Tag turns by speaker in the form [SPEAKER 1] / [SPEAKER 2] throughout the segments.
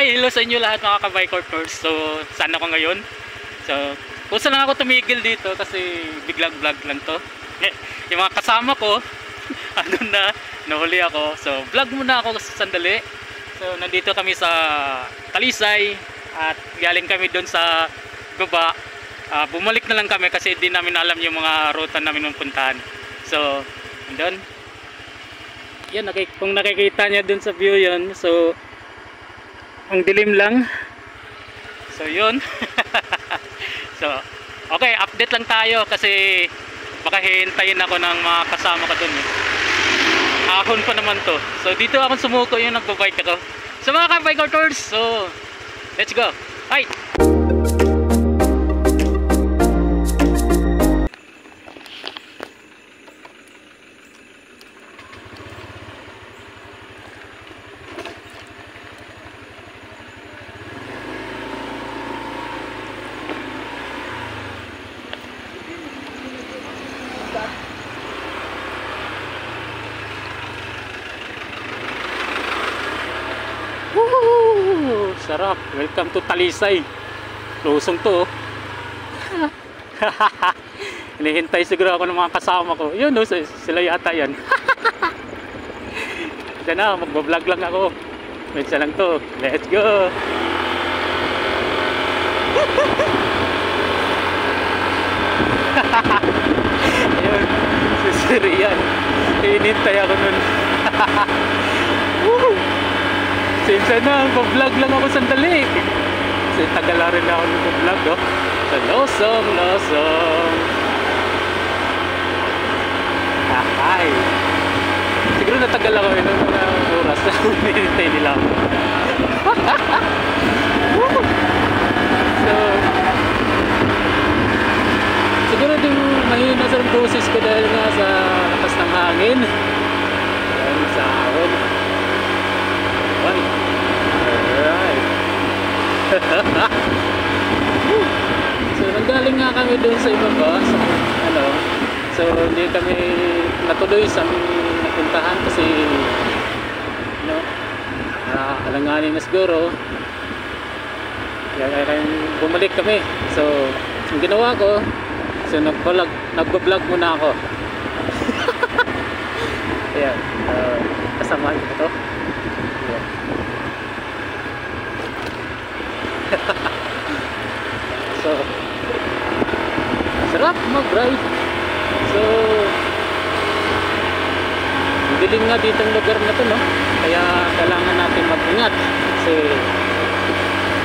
[SPEAKER 1] Ay, hello sa inyo lahat mga ka-bikers. So, saan ako ngayon? So, kusa lang ako tumigil dito kasi biglang vlog lang to. Yung mga kasama ko, ano na, nahuli ako. So, vlog muna ako sandali. So, nandito kami sa Talisay at galing kami doon sa baba. Bumalik na lang kami kasi hindi namin alam yung mga ruta namin pupuntahan. So, doon. Yan, kung nakikita niya doon sa view yun. So, ang dilim lang. So yun. So okay, update lang tayo kasi baka hihintayin ako ng mga kasama ko dun ahon pa naman to. So dito ako sumuko yung nagbabike ako. So mga ka-bikers, so let's go. Hi. Woohoo! Sarap! Welcome to Talisay. Lusong to. Hinihintay siguro ako ng mga kasama ko. Yun no, sila yata yan. Diyan na, magbablog lang ako. Medyo lang to. Let's go! Ayun, si Sirian. Hinihintay ako nun. Woo! Sinsa na, mag-vlog lang ako sandali. Kasi tagala rin ako mag-vlog, oh. So, losong. Hi. Siguro natagal ako yun ng mga oras na hinihintay nila ako. So, siguro din mahina sa boses ko dahil nga sa lakas ng hangin. Ayan, sa ahon. Alright. So nanggaling nga kami doon sa ibaba sa ano. So hindi kami natuloy sa napuntahan kasi no, alanganin na siguro. Kaya bumalik kami. So ang ginawa ko, so nagbablog muna ako. Ayan, kasama ito. So sarap mag-ride. So dilim nga dito ang lugar na to, no? Kaya kailangan natin mag-ingat kasi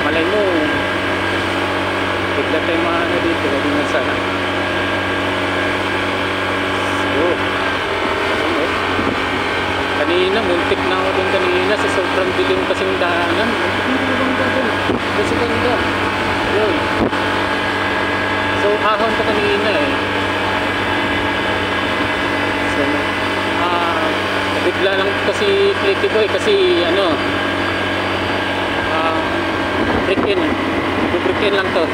[SPEAKER 1] malay mo bigla tayo maano dito, wag mo sana. So kanina muntik na ako dun kanina sa sobrang dilim kasing daanan. Kasi ganda yun. So ahon pa kanina eh. So nabigla lang kasi Clicky Boy kasi ano break in lang to.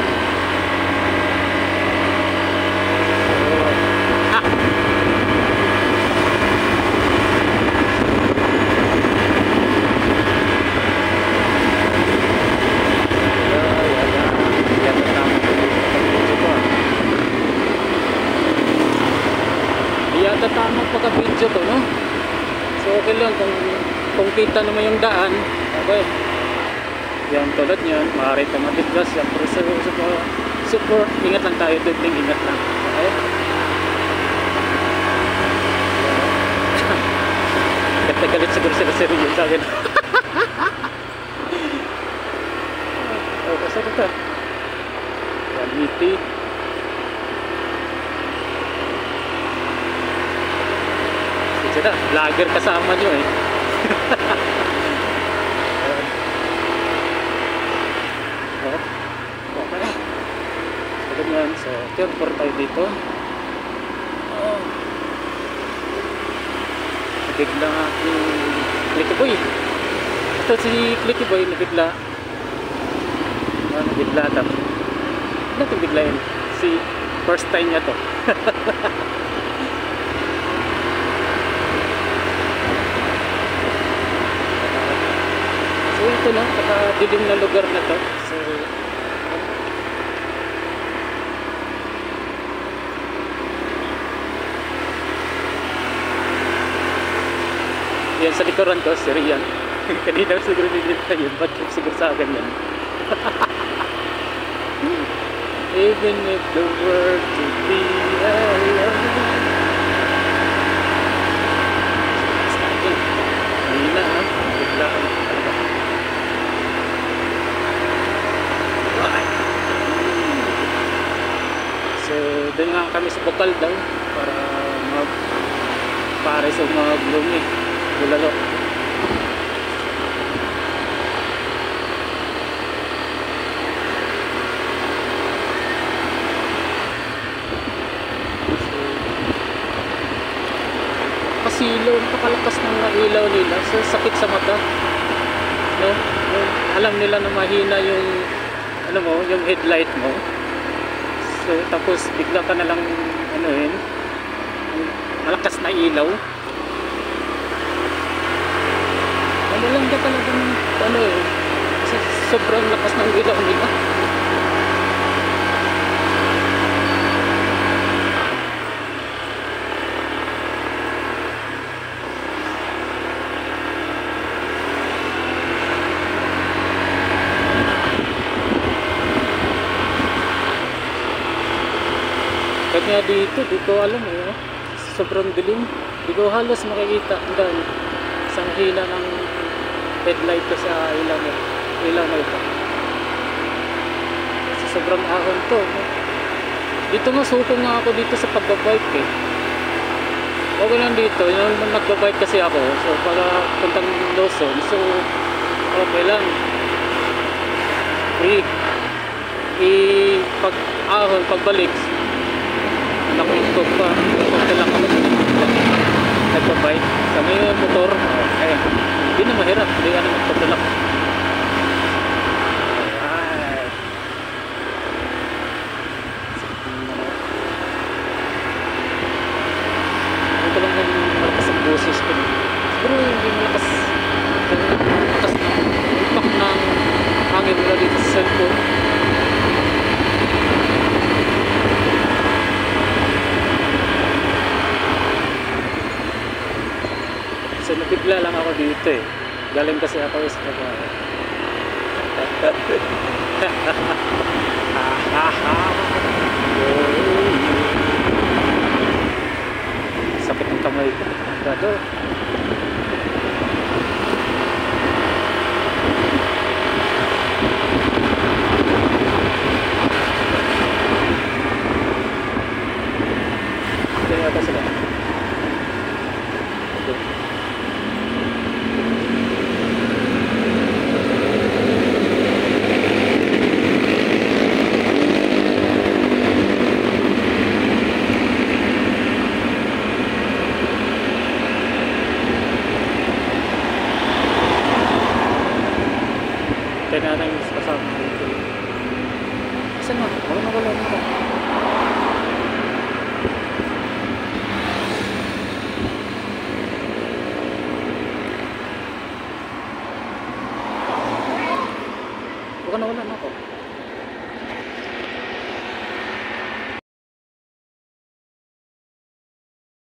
[SPEAKER 1] Tamang pagka-video to, no? So okay lang kung kita naman yung daan. Okay. Yan tulad niyan, maaari ka matiglas yan. Pero super ingat lang tayo, dudling ingat lang. Okay? Galit siguro sila seryo sa akin. Oh, kasi ito. Yan, miti. Sila, vlogger kasama nyo eh. Okay. So ganyan, so turn for tayo dito. Nabigla yung Clicky Boy. Ito si Clicky Boy nabigla. Nabigla ito. Ano itong bigla yun? Si first time niya to. So dito, no? Dilim na lugar na to. So, yan sa likuran ko, si Rian. Kanina siguro nilita yun, ba't siguro sa akin yan? Even if the world could be alone. Hindi na, ha? Biglaan talaga. So, doon nga kami sa Bukal daw para pare sa mga gloomy. Bulalo. Pasilaw, napakalakas ng ilaw nila, so sakit sa mata, no? Alam nila na mahina yung ano mo, yung headlight mo, so tapos bigla ka na lang ano yun, malakas na ilaw. Ano lang ka talaga ng ano eh, kasi sobrang lakas ng ilaw nila. Kaya dito, di ko alam eh, sobrang dilim, di ko halos makikita hanggang isang hila ng headlight ko sa ilaw na ito. Kasi sobrang ahon to, no? Dito nga, suko nga ako dito sa pagbabike eh. Okay lang dito, yung nagbabike kasi ako, so para puntang Luzon, so okay lang, free. Pag ahon, pagbalik, nakulog pa, konti lang ako nagbabike. Sa may motor, eh, hindi na mahirap, hindi ka na magpagdalak. Alright. Ito lang yung malakas ang boses ko. Siguro hindi malakas ng impact ng hangin mula dito sa cellphone. So nabigla lang ako dito eh. Galing kasi ako sa trabaho. Sakit ng kamay ko. Gado. Kaya ata sila. Kaya natin yung kasama dito. Saan na? Ako na wala nito. Baka nawala na.